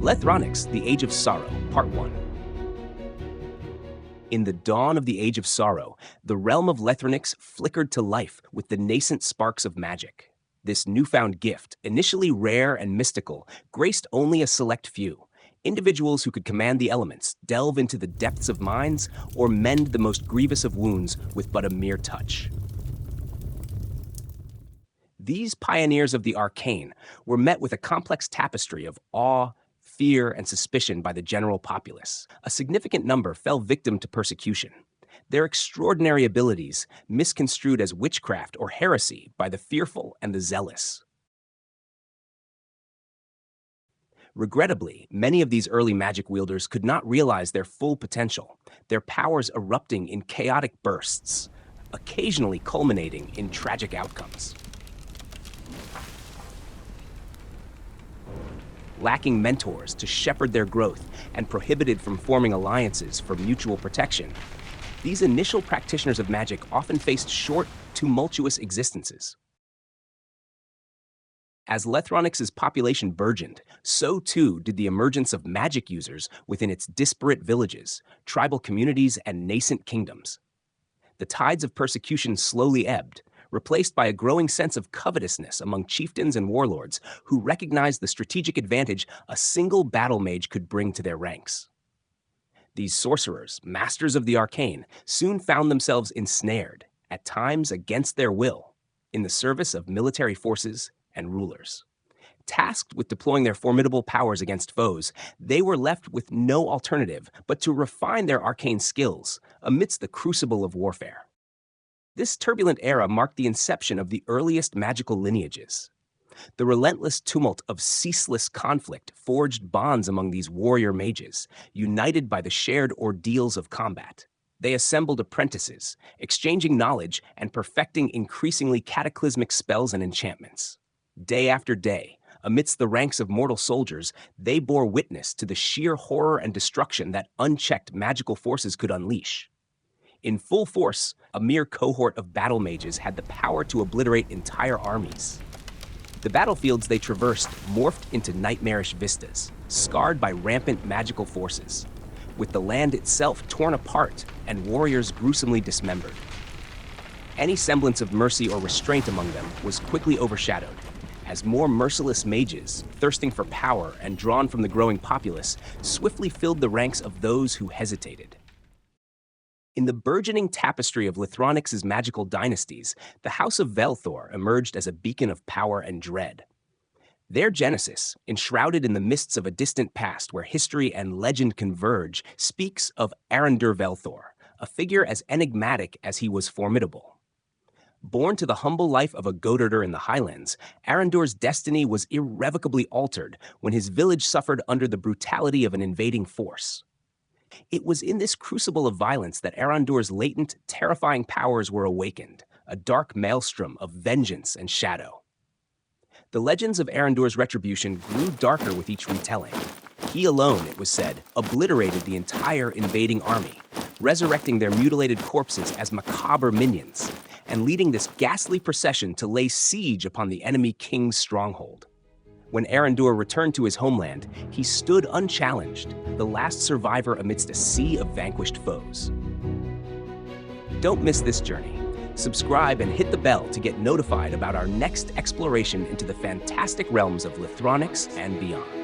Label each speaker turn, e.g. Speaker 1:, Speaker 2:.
Speaker 1: Lythronyx, the Age of Sorrow, Part 1. In the dawn of the Age of Sorrow, the realm of Lythronyx flickered to life with the nascent sparks of magic. This newfound gift, initially rare and mystical, graced only a select few. Individuals who could command the elements, delve into the depths of mines, or mend the most grievous of wounds with but a mere touch. These pioneers of the arcane were met with a complex tapestry of awe, fear, and suspicion by the general populace. A significant number fell victim to persecution. Their extraordinary abilities misconstrued as witchcraft or heresy by the fearful and the zealous. Regrettably, many of these early magic wielders could not realize their full potential, their powers erupting in chaotic bursts, occasionally culminating in tragic outcomes. Lacking mentors to shepherd their growth and prohibited from forming alliances for mutual protection, these initial practitioners of magic often faced short, tumultuous existences. As Lythronyx's population burgeoned, so too did the emergence of magic users within its disparate villages, tribal communities, and nascent kingdoms. The tides of persecution slowly ebbed, replaced by a growing sense of covetousness among chieftains and warlords who recognized the strategic advantage a single battle mage could bring to their ranks. These sorcerers, masters of the arcane, soon found themselves ensnared, at times against their will, in the service of military forces and rulers. Tasked with deploying their formidable powers against foes, they were left with no alternative but to refine their arcane skills amidst the crucible of warfare. This turbulent era marked the inception of the earliest magical lineages. The relentless tumult of ceaseless conflict forged bonds among these warrior mages, united by the shared ordeals of combat. They assembled apprentices, exchanging knowledge and perfecting increasingly cataclysmic spells and enchantments. Day after day, amidst the ranks of mortal soldiers, they bore witness to the sheer horror and destruction that unchecked magical forces could unleash. In full force, a mere cohort of battle mages had the power to obliterate entire armies. The battlefields they traversed morphed into nightmarish vistas, scarred by rampant magical forces, with the land itself torn apart and warriors gruesomely dismembered. Any semblance of mercy or restraint among them was quickly overshadowed, as more merciless mages, thirsting for power and drawn from the growing populace, swiftly filled the ranks of those who hesitated. In the burgeoning tapestry of Lythronyx's magical dynasties, the House of Vaelthor emerged as a beacon of power and dread. Their genesis, enshrouded in the mists of a distant past where history and legend converge, speaks of Arandur Vaelthor, a figure as enigmatic as he was formidable. Born to the humble life of a goatherder in the highlands, Arandur's destiny was irrevocably altered when his village suffered under the brutality of an invading force. It was in this crucible of violence that Arandur's latent, terrifying powers were awakened, a dark maelstrom of vengeance and shadow. The legends of Arandur's retribution grew darker with each retelling. He alone, it was said, obliterated the entire invading army, resurrecting their mutilated corpses as macabre minions, and leading this ghastly procession to lay siege upon the enemy king's stronghold. When Arandur returned to his homeland, he stood unchallenged, the last survivor amidst a sea of vanquished foes. Don't miss this journey. Subscribe and hit the bell to get notified about our next exploration into the fantastic realms of Lythronyx and beyond.